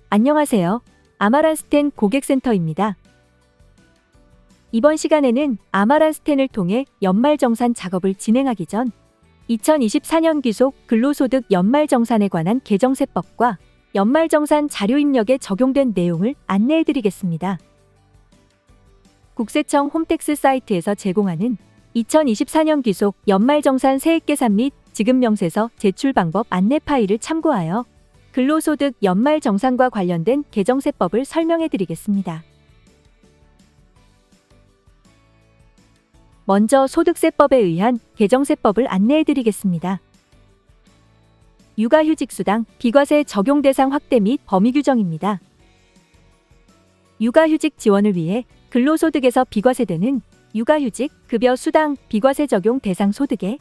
안녕하세요. 아마란스텐 고객센터입니다. 이번 시간에는 아마란스텐을 통해 연말정산 작업을 진행하기 전 2024년 귀속 근로소득 연말정산에 관한 개정세법과 연말정산 자료 입력에 적용된 내용을 안내해드리겠습니다. 국세청 홈택스 사이트에서 제공하는 2024년 귀속 연말정산 세액계산 및 지급명세서 제출 방법 안내 파일을 참고하여 근로소득 연말정산과 관련된 개정세법을 설명해드리겠습니다. 먼저 소득세법에 의한 개정세법을 안내해드리겠습니다. 육아휴직수당, 비과세 적용 대상 확대 및 범위 규정입니다. 육아휴직 지원을 위해 근로소득에서 비과세되는 육아휴직, 급여 수당, 비과세 적용 대상 소득에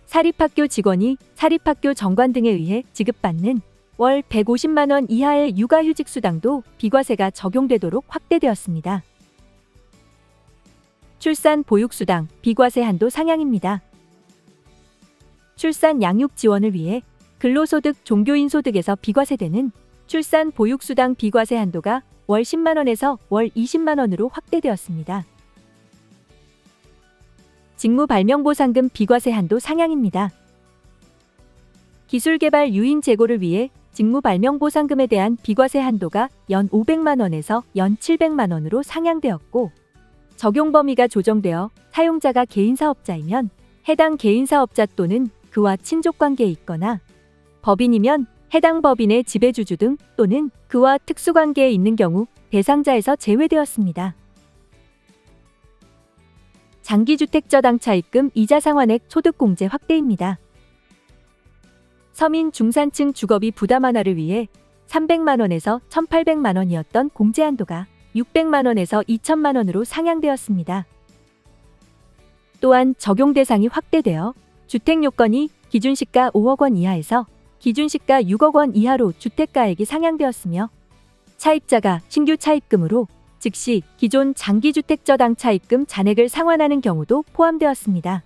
사립학교 직원이 사립학교 정관 등에 의해 지급받는 월 150만 원 이하의 육아휴직 수당도 비과세가 적용되도록 확대되었습니다. 출산 보육수당, 비과세 한도 상향입니다. 출산 양육 지원을 위해 근로소득 종교인 소득에서 비과세되는 출산 보육수당 비과세 한도가 월 10만 원에서 월 20만 원으로 확대되었습니다. 직무발명보상금 비과세 한도 상향입니다. 기술개발 유인 재고를 위해 직무발명보상금에 대한 비과세 한도가 연 500만 원에서 연 700만 원으로 상향되었고, 적용 범위가 조정되어 사용자가 개인사업자이면 해당 개인사업자 또는 그와 친족관계에 있거나 법인이면 해당 법인의 지배주주 등 또는 그와 특수관계에 있는 경우 대상자에서 제외되었습니다. 장기주택저당차입금 이자 상환액 소득공제 확대입니다. 서민 중산층 주거비 부담 완화를 위해 300만 원에서 1,800만 원이었던 공제 한도가 600만 원에서 2,000만 원으로 상향되었습니다. 또한 적용 대상이 확대되어 주택 요건이 기준시가 5억 원 이하에서 기준시가 6억 원 이하로 주택가액이 상향되었으며, 차입자가 신규 차입금으로 즉시 기존 장기주택저당 차입금 잔액을 상환하는 경우도 포함되었습니다.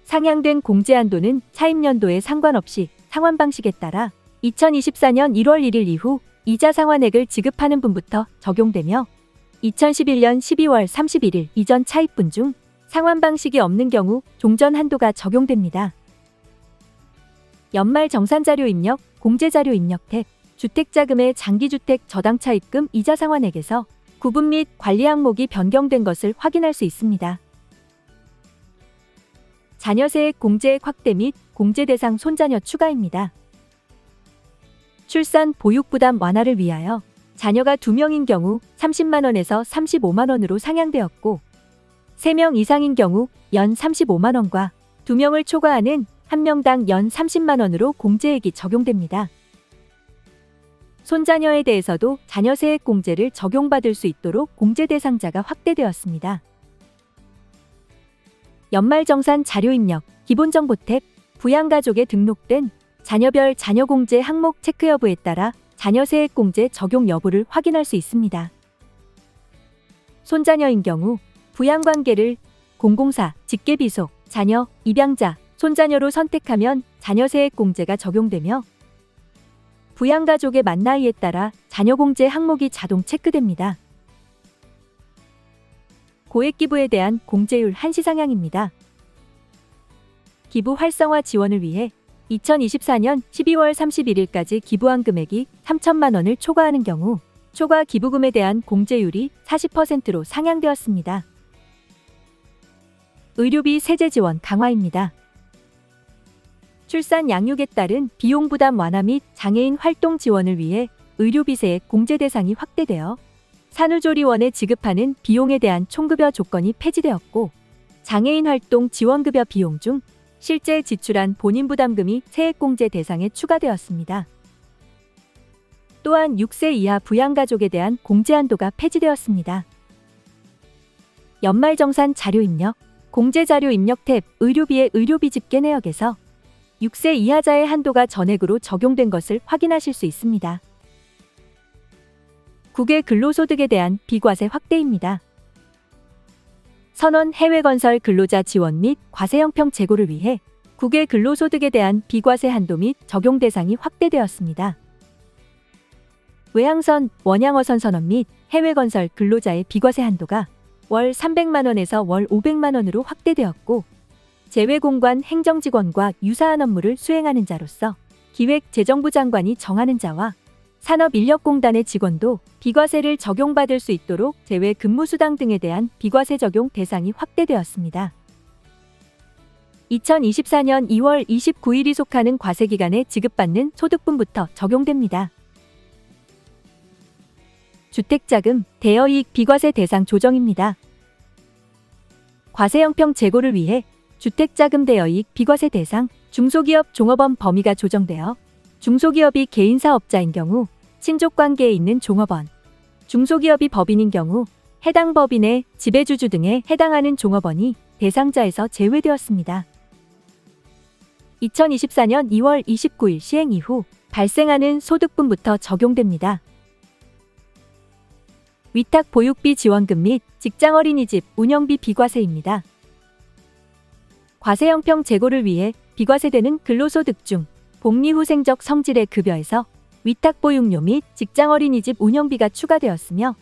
상향된 공제 한도는 차입연도에 상관없이 상환 방식에 따라 2024년 1월 1일 이후 이자 상환액을 지급하는 분부터 적용되며, 2011년 12월 31일 이전 차입분 중 상환 방식이 없는 경우 종전 한도가 적용됩니다. 연말정산자료 입력, 공제자료 입력 탭, 주택자금의 장기주택 저당차입금 이자 상환액에서 구분 및 관리 항목이 변경된 것을 확인할 수 있습니다. 자녀세액 공제액 확대 및 공제 대상 손자녀 추가입니다. 출산 보육 부담 완화를 위하여 자녀가 2명인 경우 30만 원에서 35만 원으로 상향되었고, 3명 이상인 경우 연 35만 원과 2명을 초과하는 1명당 연 30만 원으로 공제액이 적용됩니다. 손자녀에 대해서도 자녀세액 공제를 적용받을 수 있도록 공제 대상자가 확대되었습니다. 연말정산 자료 입력, 기본정보 탭, 부양가족에 등록된 자녀별 자녀공제 항목 체크 여부에 따라 자녀세액 공제 적용 여부를 확인할 수 있습니다. 손자녀인 경우 부양관계를 공공사, 직계비속, 자녀, 입양자, 손자녀로 선택하면 자녀세액 공제가 적용되며, 부양가족의 만 나이에 따라 자녀공제 항목이 자동 체크됩니다. 고액기부에 대한 공제율 한시 상향입니다. 기부 활성화 지원을 위해 2024년 12월 31일까지 기부한 금액이 3천만 원을 초과하는 경우 초과 기부금에 대한 공제율이 40%로 상향되었습니다. 의료비 세제 지원 강화입니다. 출산 양육에 따른 비용 부담 완화 및 장애인 활동 지원을 위해 의료비세액 공제 대상이 확대되어 산후조리원에 지급하는 비용에 대한 총급여 조건이 폐지되었고, 장애인 활동 지원급여 비용 중 실제 지출한 본인 부담금이 세액공제 대상에 추가되었습니다. 또한 6세 이하 부양가족에 대한 공제 한도가 폐지되었습니다. 연말정산 자료 입력, 공제자료 입력 탭, 의료비의 의료비 집계 내역에서 6세 이하자의 한도가 전액으로 적용된 것을 확인하실 수 있습니다. 국외 근로소득에 대한 비과세 확대입니다. 선원 해외건설 근로자 지원 및 과세 형평 제고를 위해 국외 근로소득에 대한 비과세 한도 및 적용 대상이 확대되었습니다. 외항선, 원양어선 선원 및 해외건설 근로자의 비과세 한도가 월 300만 원에서 월 500만 원으로 확대되었고, 재외공관 행정직원과 유사한 업무를 수행하는 자로서 기획재정부 장관이 정하는 자와 산업인력공단의 직원도 비과세를 적용받을 수 있도록 재외근무수당 등에 대한 비과세 적용 대상이 확대되었습니다. 2024년 2월 29일이 속하는 과세기간에 지급받는 소득분부터 적용됩니다. 주택자금, 대여이익 비과세 대상 조정입니다. 과세 형평 제고를 위해 주택자금 대여이익 비과세 대상 중소기업 종업원 범위가 조정되어 중소기업이 개인사업자인 경우 친족관계에 있는 종업원, 중소기업이 법인인 경우 해당 법인의 지배주주 등에 해당하는 종업원이 대상자에서 제외되었습니다. 2024년 2월 29일 시행 이후 발생하는 소득분부터 적용됩니다. 위탁 보육비 지원금 및 직장어린이집 운영비 비과세입니다. 과세 형평 제고를 위해 비과세되는 근로소득 중 복리후생적 성질의 급여에서 위탁 보육료 및 직장어린이집 운영비가 추가되었으며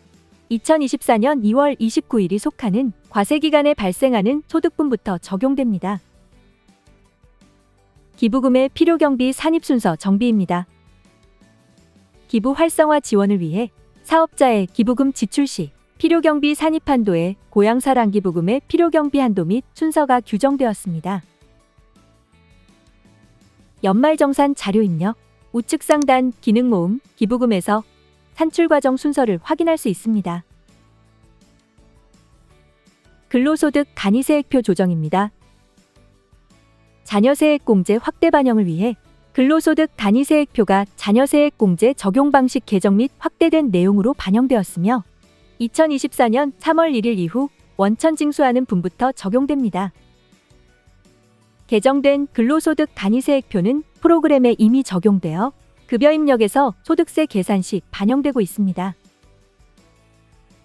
2024년 2월 29일이 속하는 과세기간에 발생하는 소득분부터 적용됩니다. 기부금의 필요경비 산입순서 정비입니다. 기부 활성화 지원을 위해 사업자의 기부금 지출 시 필요경비 산입 한도에 고향사랑 기부금의 필요경비 한도 및 순서가 규정되었습니다. 연말정산 자료 입력, 우측 상단 기능 모음, 기부금에서 산출 과정 순서를 확인할 수 있습니다. 근로소득 간이세액표 조정입니다. 자녀세액공제 확대 반영을 위해 근로소득 단위세액표가 자녀세액공제 적용 방식 개정 및 확대된 내용으로 반영되었으며 2024년 3월 1일 이후 원천 징수하는 분부터 적용됩니다. 개정된 근로소득 단위세액표는 프로그램에 이미 적용되어 급여 입력에서 소득세 계산 시 반영되고 있습니다.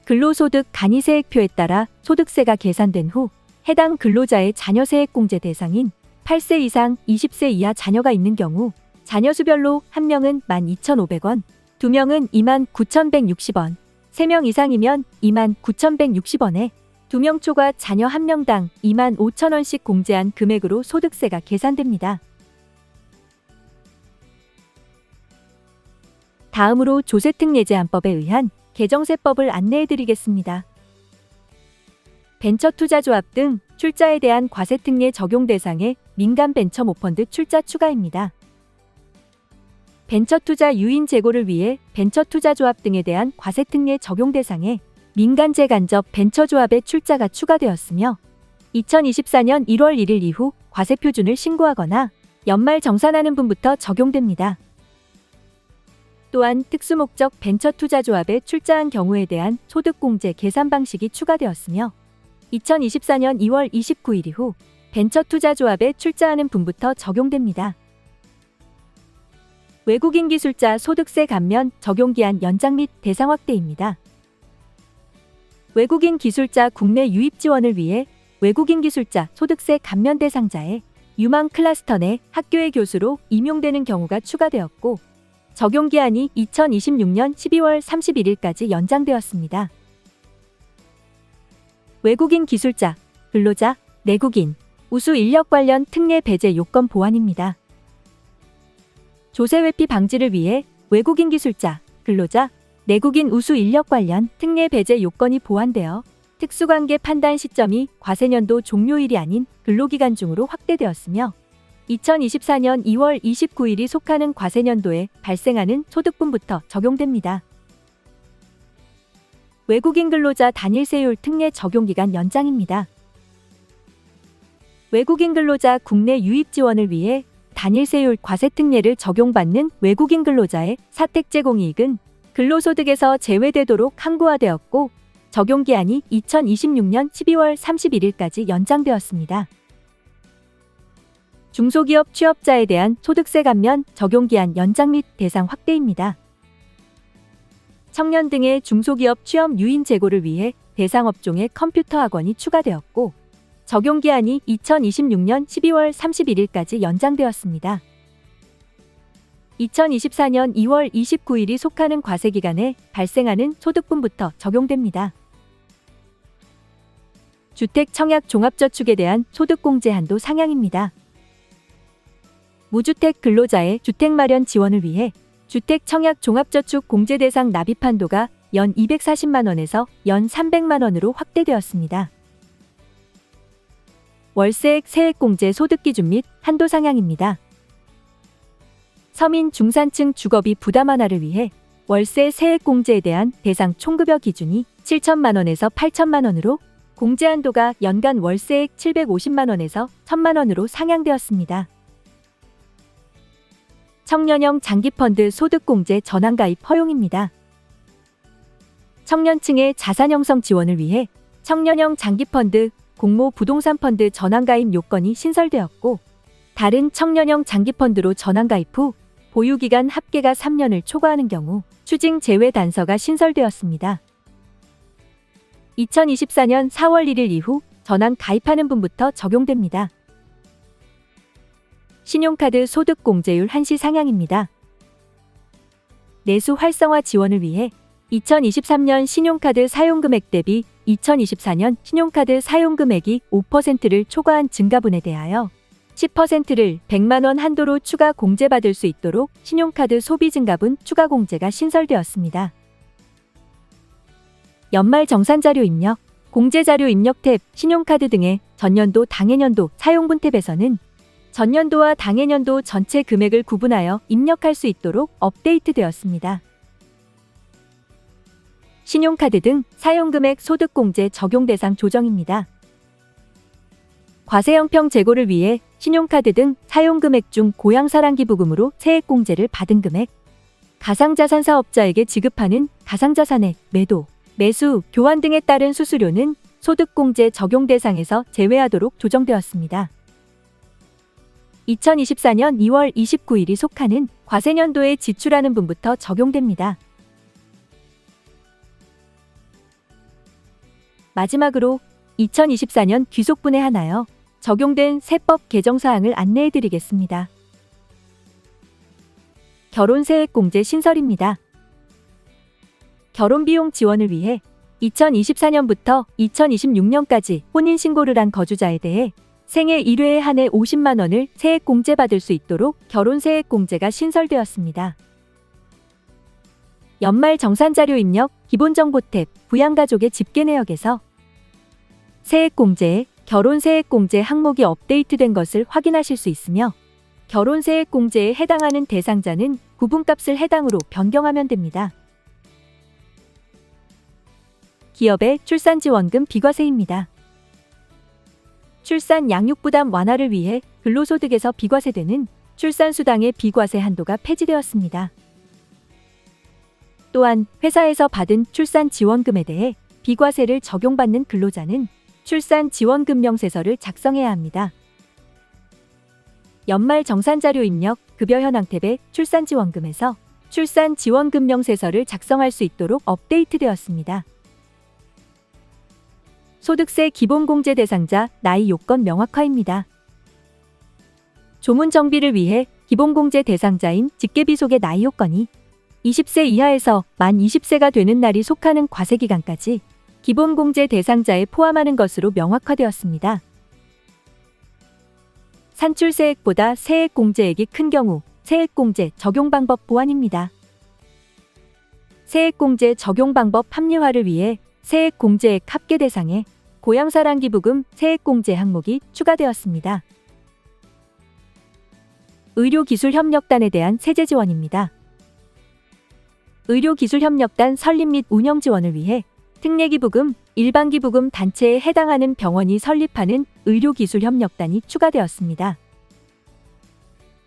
근로소득 간이세액표에 따라 소득세가 계산된 후 해당 근로자의 자녀세액공제 대상인 8세 이상 20세 이하 자녀가 있는 경우 자녀 수별로 1명은 12,500원, 2명은 29,160원, 3명 이상이면 29,160원에 2명 초과 자녀 1명당 25,000원씩 공제한 금액으로 소득세가 계산됩니다. 다음으로 조세특례제한법에 의한 개정세법을 안내해드리겠습니다. 벤처투자조합 등 출자에 대한 과세특례 적용 대상에 민간벤처 모펀드 출자 추가입니다. 벤처투자 유인 제고를 위해 벤처투자조합 등에 대한 과세특례 적용 대상에 민간재간접 벤처조합의 출자가 추가되었으며 2024년 1월 1일 이후 과세표준을 신고하거나 연말 정산하는 분부터 적용됩니다. 또한 특수목적 벤처투자조합에 출자한 경우에 대한 소득공제 계산 방식이 추가되었으며 2024년 2월 29일 이후 벤처투자조합에 출자하는 분부터 적용됩니다. 외국인 기술자 소득세 감면 적용기한 연장 및 대상 확대입니다. 외국인 기술자 국내 유입 지원을 위해 외국인 기술자 소득세 감면 대상자에 유망 클러스터 내 학교의 교수로 임용되는 경우가 추가되었고 적용기한이 2026년 12월 31일까지 연장되었습니다. 외국인 기술자, 근로자, 내국인, 우수 인력 관련 특례 배제 요건 보완입니다. 조세 회피 방지를 위해 외국인 기술자, 근로자, 내국인 우수 인력 관련 특례 배제 요건이 보완되어 특수관계 판단 시점이 과세년도 종료일이 아닌 근로기간 중으로 확대되었으며 2024년 2월 29일이 속하는 과세년도에 발생하는 소득분부터 적용됩니다. 외국인 근로자 단일세율 특례 적용기간 연장입니다. 외국인 근로자 국내 유입 지원을 위해 단일세율 과세특례를 적용받는 외국인 근로자의 사택제공이익은 근로소득에서 제외되도록 항구화되었고 적용기한이 2026년 12월 31일까지 연장되었습니다. 중소기업 취업자에 대한 소득세 감면 적용기한 연장 및 대상 확대입니다. 청년 등의 중소기업 취업 유인 제고를 위해 대상 업종의 컴퓨터 학원이 추가되었고 적용기한이 2026년 12월 31일까지 연장되었습니다. 2024년 2월 29일이 속하는 과세기간에 발생하는 소득분부터 적용됩니다. 주택 청약 종합저축에 대한 소득공제 한도 상향입니다. 무주택 근로자의 주택 마련 지원을 위해 주택 청약 종합저축 공제 대상 납입 한도가 연 240만 원에서 연 300만 원으로 확대되었습니다. 월세액 세액공제 소득기준 및 한도 상향입니다. 서민 중산층 주거비 부담 완화를 위해 월세 세액공제에 대한 대상 총급여 기준이 7천만 원에서 8천만 원으로 공제 한도가 연간 월세액 750만 원에서 1,000만 원으로 상향되었습니다. 청년형 장기펀드 소득공제 전환가입 허용입니다. 청년층의 자산 형성 지원을 위해 청년형 장기펀드, 공모 부동산펀드 전환가입 요건이 신설되었고, 다른 청년형 장기펀드로 전환가입 후 보유기간 합계가 3년을 초과하는 경우 추징 제외 단서가 신설되었습니다. 2024년 4월 1일 이후 전환 가입하는 분부터 적용됩니다. 신용카드 소득공제율 한시 상향입니다. 내수 활성화 지원을 위해 2023년 신용카드 사용금액 대비 2024년 신용카드 사용금액이 5%를 초과한 증가분에 대하여 10%를 100만 원 한도로 추가 공제받을 수 있도록 신용카드 소비 증가분 추가 공제가 신설되었습니다. 연말 정산자료 입력, 공제자료 입력 탭, 신용카드 등의 전년도 당해년도 사용분 탭에서는 전년도와 당해년도 전체 금액을 구분하여 입력할 수 있도록 업데이트되었습니다. 신용카드 등 사용금액 소득공제 적용 대상 조정입니다. 과세형평 제고를 위해 신용카드 등 사용금액 중 고향사랑기부금으로 세액공제를 받은 금액, 가상자산사업자에게 지급하는 가상자산의 매도, 매수, 교환 등에 따른 수수료는 소득공제 적용 대상에서 제외하도록 조정되었습니다. 2024년 2월 29일이 속하는 과세년도에 지출하는 분부터 적용됩니다. 마지막으로 2024년 귀속분에 한하여 적용된 세법 개정사항을 안내해드리겠습니다. 결혼세액공제 신설입니다. 결혼비용 지원을 위해 2024년부터 2026년까지 혼인신고를 한 거주자에 대해 생애 1회에 한해 50만 원을 세액공제받을 수 있도록 결혼세액공제가 신설되었습니다. 연말 정산자료 입력, 기본정보 탭, 부양가족의 집계내역에서 세액공제에 결혼세액공제 항목이 업데이트된 것을 확인하실 수 있으며, 결혼세액공제에 해당하는 대상자는 구분값을 해당으로 변경하면 됩니다. 기업의 출산지원금 비과세입니다. 출산 양육부담 완화를 위해 근로소득에서 비과세되는 출산수당의 비과세 한도가 폐지되었습니다. 또한 회사에서 받은 출산지원금에 대해 비과세를 적용받는 근로자는 출산지원금명세서를 작성해야 합니다. 연말 정산자료 입력, 급여 현황 탭의 출산지원금에서 출산지원금명세서를 작성할 수 있도록 업데이트되었습니다. 소득세 기본공제 대상자 나이 요건 명확화입니다. 조문 정비를 위해 기본공제 대상자인 직계비속의 나이 요건이 20세 이하에서 만 20세가 되는 날이 속하는 과세기간까지 기본공제 대상자에 포함하는 것으로 명확화되었습니다. 산출세액보다 세액공제액이 큰 경우 세액공제 적용 방법 보완입니다. 세액공제 적용 방법 합리화를 위해 세액공제액 합계 대상에 고향사랑기부금 세액공제 항목이 추가되었습니다. 의료기술협력단에 대한 세제 지원입니다. 의료기술협력단 설립 및 운영 지원을 위해 특례기부금, 일반기부금 단체에 해당하는 병원이 설립하는 의료기술협력단이 추가되었습니다.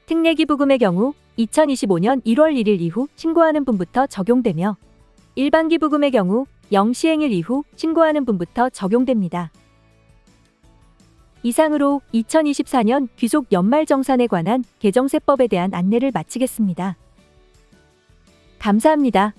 특례기부금의 경우 2025년 1월 1일 이후 신고하는 분부터 적용되며, 일반기부금의 경우 0시행일 이후 신고하는 분부터 적용됩니다. 이상으로 2024년 귀속 연말정산에 관한 개정세법에 대한 안내를 마치겠습니다. 감사합니다.